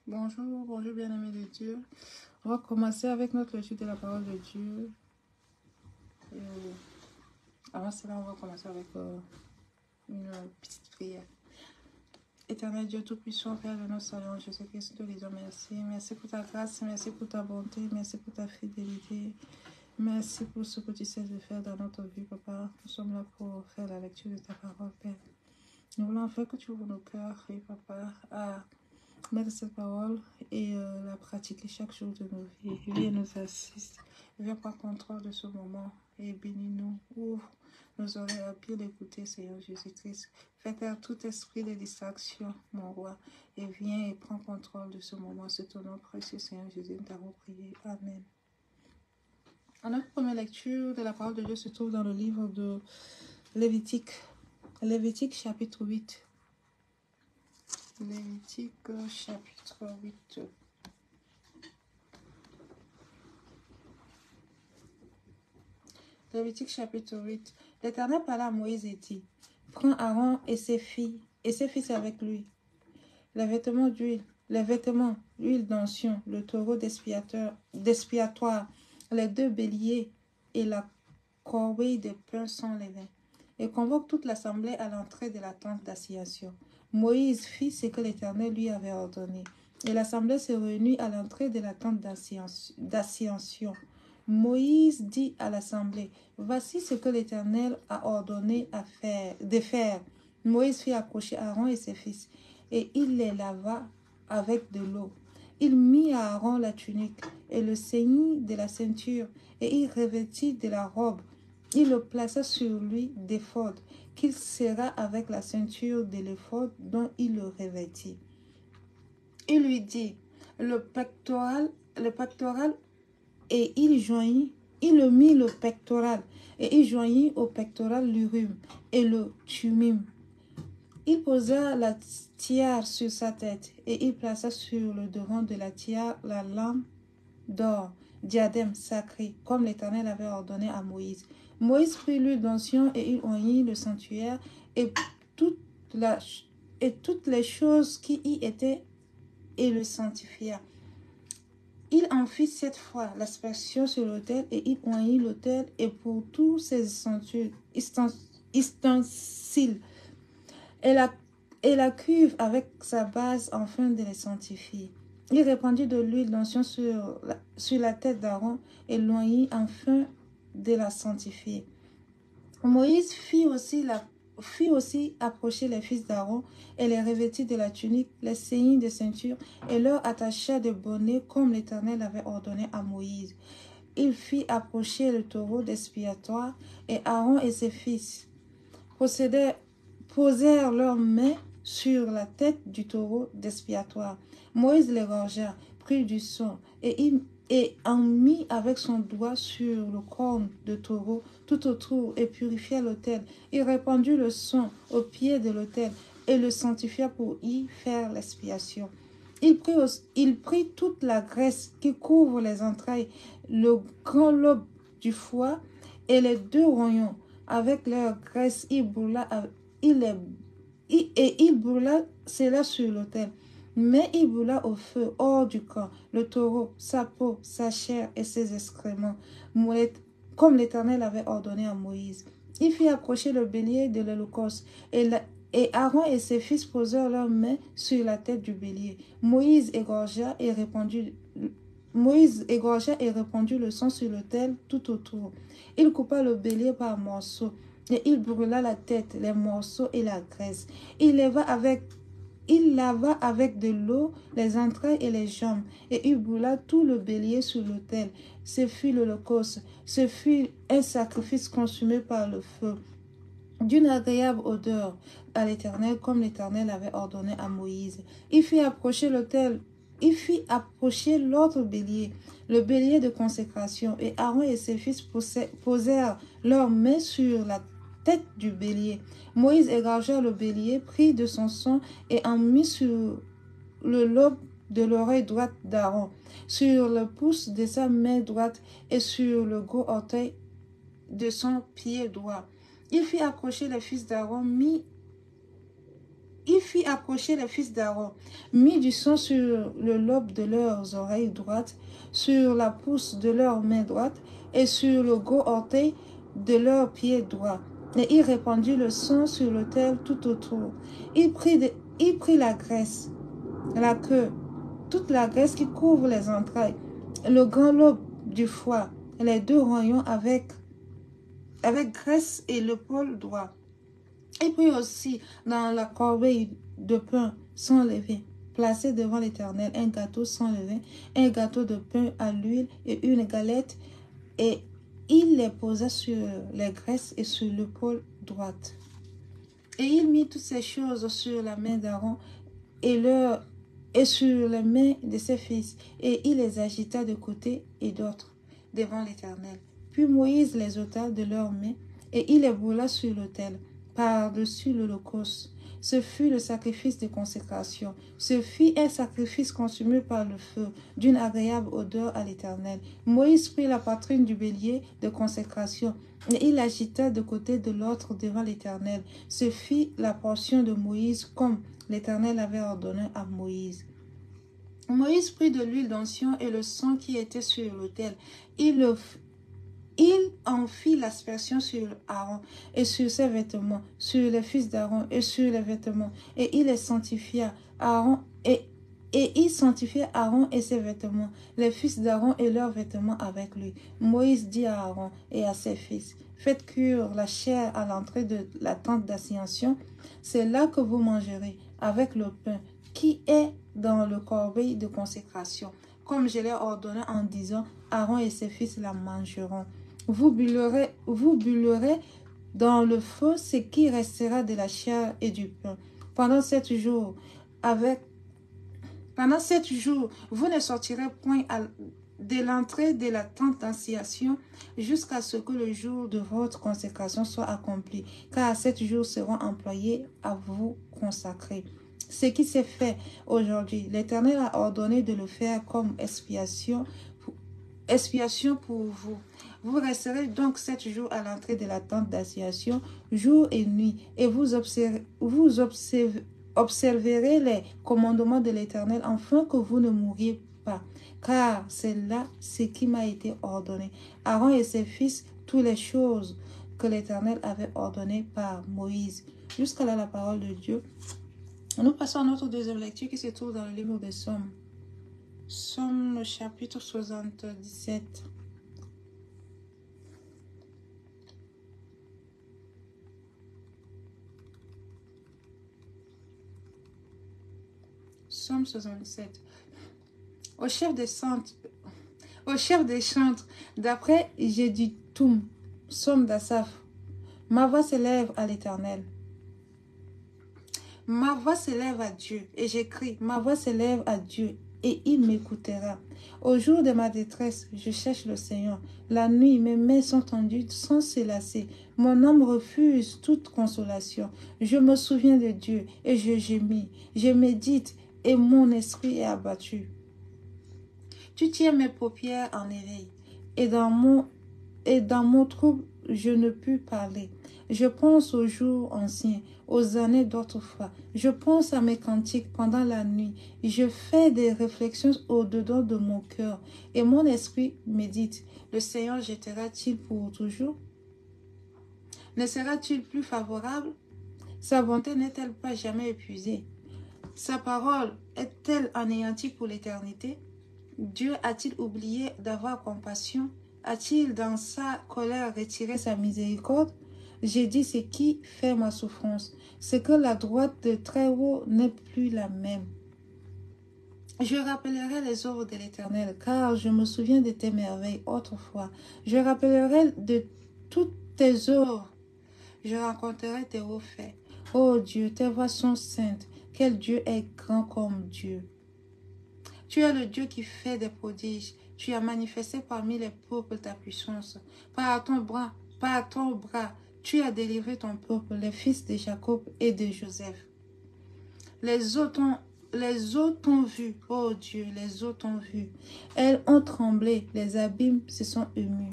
Bonjour, bonjour bien-aimés de Dieu. On va commencer avec notre lecture de la parole de Dieu. Et avant cela, on va commencer avec une petite prière. Éternel Dieu Tout-Puissant, Père de notre salut en Jésus-Christ, nous te disons merci. Merci pour ta grâce, merci pour ta bonté, merci pour ta fidélité. Merci pour ce que tu sais de faire dans notre vie, Papa. Nous sommes là pour faire la lecture de ta parole, Père. Nous voulons faire que tu ouvres nos cœurs, et Papa, à mettre cette parole et la pratiquer chaque jour de nos vies. Viens nous assiste. Viens prendre contrôle de ce moment et bénis-nous. Ouvre nos oreilles à bien l'écouter, Seigneur Jésus-Christ. Fais taire tout esprit de distraction, mon roi, et viens et prends contrôle de ce moment. C'est ton nom précieux, Seigneur Jésus, nous t'avons prié. Amen. Notre première lecture de la parole de Dieu se trouve dans le livre de Lévitique. Lévitique chapitre 8. Lévitique chapitre 8. Lévitique chapitre 8. L'Éternel parla à Moïse et dit: Prends Aaron et ses fils avec lui, les vêtements d'huile, l'huile d'onction, le taureau d'expiatoire, les 2 béliers et la corbeille de pain sans levain, et convoque toute l'assemblée à l'entrée de la tente d'assignation. Moïse fit ce que l'Éternel lui avait ordonné, et l'assemblée se réunit à l'entrée de la tente d'assignation. Moïse dit à l'assemblée: Voici ce que l'Éternel a ordonné de faire. Moïse fit approcher Aaron et ses fils, et il les lava avec de l'eau. Il mit à Aaron la tunique et le ceignit de la ceinture, et il revêtit de la robe. Il le plaça sur lui d'éphod, qu'il serra avec la ceinture de l'éphod dont il le revêtit. Il lui dit: le pectoral, et il le mit le pectoral, et il joignit au pectoral l'urim et le thummim. Il posa la tiare sur sa tête, et il plaça sur le devant de la tiare la lampe d'or, diadème sacré, comme l'Éternel avait ordonné à Moïse. Moïse prit l'huile d'onction et il oignit le sanctuaire et toutes les choses qui y étaient, et le sanctifia. Il en fit 7 fois l'aspersion sur l'autel, et il oignit l'autel et pour tous ses ustensiles, et la cuve avec sa base afin de les sanctifier. Il répandit de l'huile d'onction sur la tête d'Aaron et l'oignit afin de la sanctifier. Moïse fit aussi approcher les fils d'Aaron et les revêtit de la tunique, les ceignit de ceinture et leur attacha des bonnets comme l'Éternel avait ordonné à Moïse. Il fit approcher le taureau d'expiatoire, et Aaron et ses fils posèrent leurs mains sur la tête du taureau d'expiatoire. Moïse l'égorgea, prit du sang, et en mit avec son doigt sur le corne de taureau tout autour, et purifia l'autel. Il répandit le sang au pied de l'autel, et le sanctifia pour y faire l'expiation. Il prit toute la graisse qui couvre les entrailles, le grand lobe du foie et les 2 rognons. Avec leur graisse, il brûla cela sur l'autel. Mais il brûla au feu, hors du camp, le taureau, sa peau, sa chair et ses excréments, comme l'Éternel avait ordonné à Moïse. Il fit approcher le bélier de l'Holocauste, et Aaron et ses fils posèrent leurs mains sur la tête du bélier. Moïse égorgea et répandit le sang sur l'autel tout autour. Il coupa le bélier par morceaux, et il brûla la tête, les morceaux et la graisse. Il lava avec de l'eau les entrailles et les jambes, et il brûla tout le bélier sur l'autel. Ce fut l'Holocauste, ce fut un sacrifice consumé par le feu, d'une agréable odeur à l'Éternel, comme l'Éternel avait ordonné à Moïse. Il fit approcher l'autre bélier, le bélier de consécration, et Aaron et ses fils posèrent leurs mains sur la tête du bélier. Moïse égorgea le bélier, prit de son sang et en mit sur le lobe de l'oreille droite d'Aaron, sur le pouce de sa main droite et sur le gros orteil de son pied droit. Il fit approcher les fils d'Aaron, mit il fit approcher les fils d'Aaron, mit du sang sur le lobe de leurs oreilles droites, sur la pousse de leur main droite et sur le gros orteil de leur pied droit. Et il répandit le sang sur l'autel tout autour. Il prit la graisse, la queue, toute la graisse qui couvre les entrailles, le grand lobe du foie, les deux rognons avec graisse et l'épaule droit. Il prit aussi dans la corbeille de pain sans levain, placé devant l'Éternel, un gâteau sans levain, un gâteau de pain à l'huile et une galette, et il les posa sur les graisses et sur l'épaule droite. Et il mit toutes ces choses sur la main d'Aaron et sur les mains de ses fils, et il les agita de côté et d'autre devant l'Éternel. Puis Moïse les ôta de leurs mains, et il les brûla sur l'autel, par-dessus l'holocauste. Ce fut le sacrifice de consécration. Ce fut un sacrifice consumé par le feu, d'une agréable odeur à l'Éternel. Moïse prit la poitrine du bélier de consécration, et il l'agita de côté de l'autre devant l'Éternel. Ce fut la portion de Moïse, comme l'Éternel avait ordonné à Moïse. Moïse prit de l'huile d'onction et le sang qui était sur l'autel. Il en fit l'aspersion sur Aaron et sur ses vêtements, sur les fils d'Aaron et sur les vêtements. Et il les sanctifia, Aaron et il sanctifia Aaron et ses vêtements, les fils d'Aaron et leurs vêtements avec lui. Moïse dit à Aaron et à ses fils, faites cuire la chair à l'entrée de la tente d'assignation. C'est là que vous mangerez avec le pain qui est dans le corbeil de consécration. Comme je l'ai ordonné en disant, Aaron et ses fils la mangeront. Vous brûlerez dans le feu ce qui restera de la chair et du pain. Pendant 7 jours, vous ne sortirez point de l'entrée de la tente d'assignation jusqu'à ce que le jour de votre consécration soit accompli, car 7 jours seront employés à vous consacrer. Ce qui s'est fait aujourd'hui, l'Éternel a ordonné de le faire comme expiation pour vous. Vous resterez donc 7 jours à l'entrée de la tente d'assignation, jour et nuit, et vous observerez les commandements de l'Éternel, afin que vous ne mouriez pas, car c'est là ce qui m'a été ordonné. Aaron et ses fils, toutes les choses que l'Éternel avait ordonnées par Moïse. Jusqu'à là, la parole de Dieu. Nous passons à notre deuxième lecture qui se trouve dans le livre des Psaumes. Psaume chapitre 77. Psaume 67. Au chef des chantres, d'après Jéduthun, psaume d'Asaph, ma voix s'élève à l'Éternel. Ma voix s'élève à Dieu, et j'écris, ma voix s'élève à Dieu, et il m'écoutera. Au jour de ma détresse, je cherche le Seigneur. La nuit, mes mains sont tendues sans se lasser. Mon âme refuse toute consolation. Je me souviens de Dieu, et je gémis. Je médite, et mon esprit est abattu. Tu tiens mes paupières en éveil, et dans mon trouble, je ne puis parler. Je pense aux jours anciens, aux années d'autrefois. Je pense à mes cantiques pendant la nuit. Je fais des réflexions au-dedans de mon cœur, et mon esprit médite. Le Seigneur jettera-t-il pour toujours? Ne sera-t-il plus favorable? Sa bonté n'est-elle pas jamais épuisée? Sa parole est-elle anéantie pour l'éternité? Dieu a-t-il oublié d'avoir compassion? A-t-il dans sa colère retiré sa miséricorde? J'ai dit ce qui fait ma souffrance, c'est que la droite de Très-Haut n'est plus la même. Je rappellerai les œuvres de l'Éternel, car je me souviens de tes merveilles autrefois. Je rappellerai de toutes tes œuvres. Je raconterai tes hauts faits. Ô Dieu, tes voies sont saintes. Quel Dieu est grand comme Dieu. Tu es le Dieu qui fait des prodiges. Tu as manifesté parmi les peuples ta puissance. Par ton bras, tu as délivré ton peuple, les fils de Jacob et de Joseph. Les eaux t'ont vu, ô Dieu, les eaux t'ont vu. Elles ont tremblé, les abîmes se sont émus.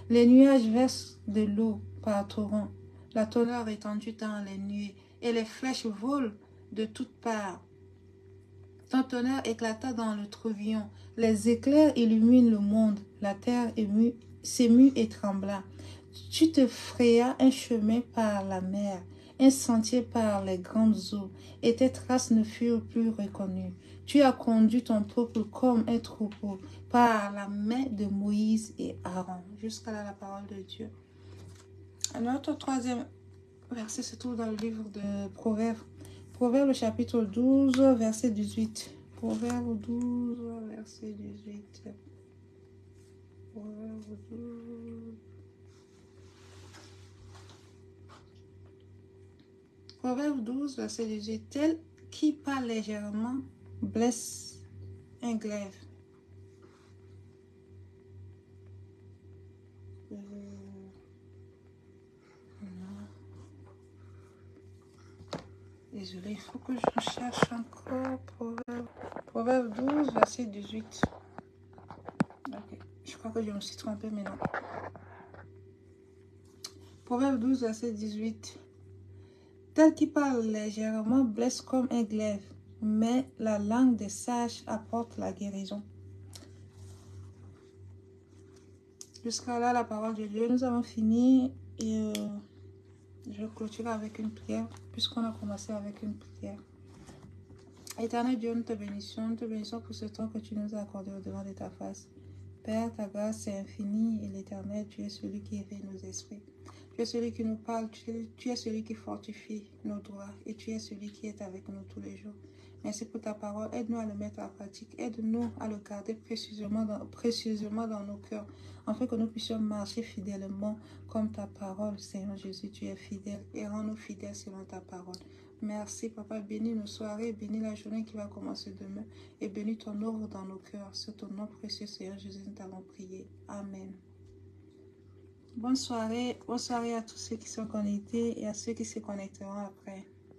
Les nuages versent de l'eau par torrent. La tonnerre étendue dans les nuées, et les flèches volent de toutes parts. Ton tonnerre éclata dans le tourbillon. Les éclairs illuminent le monde. La terre s'émut et trembla. Tu te frayas un chemin par la mer, un sentier par les grandes eaux, et tes traces ne furent plus reconnues. Tu as conduit ton peuple comme un troupeau par la main de Moïse et Aaron. Jusqu'à là, la parole de Dieu. Notre troisième verset se trouve dans le livre de Proverbes. Proverbes, le chapitre 12, verset 18. Proverbes 12, verset 18. Proverbes 12. Proverbe 12, verset 18. Tel qui parle légèrement blesse un glaive. Désolée, il faut que je cherche encore Proverbe 12, verset 18. Ok, je crois que je me suis trompée, mais non. Proverbe 12, verset 18. Tel qui parle légèrement blesse comme un glaive, mais la langue des sages apporte la guérison. Jusqu'à là, la parole de Dieu. Nous avons fini et je clôture avec une prière, puisqu'on a commencé avec une prière. Éternel Dieu, nous te bénissons pour ce temps que tu nous as accordé au-devant de ta face. Père, ta grâce est infinie et l'Éternel, tu es celui qui éveille nos esprits. Tu es celui qui nous parle, tu es celui qui fortifie nos droits et tu es celui qui est avec nous tous les jours. Merci pour ta parole. Aide-nous à le mettre en pratique. Aide-nous à le garder précieusement dans nos cœurs, afin que nous puissions marcher fidèlement comme ta parole. Seigneur Jésus, tu es fidèle et rends-nous fidèles selon ta parole. Merci, Papa. Bénis nos soirées, bénis la journée qui va commencer demain et bénis ton œuvre dans nos cœurs. C'est ton nom précieux, Seigneur Jésus, nous t'avons prié. Amen. Bonne soirée à tous ceux qui sont connectés et à ceux qui se connecteront après.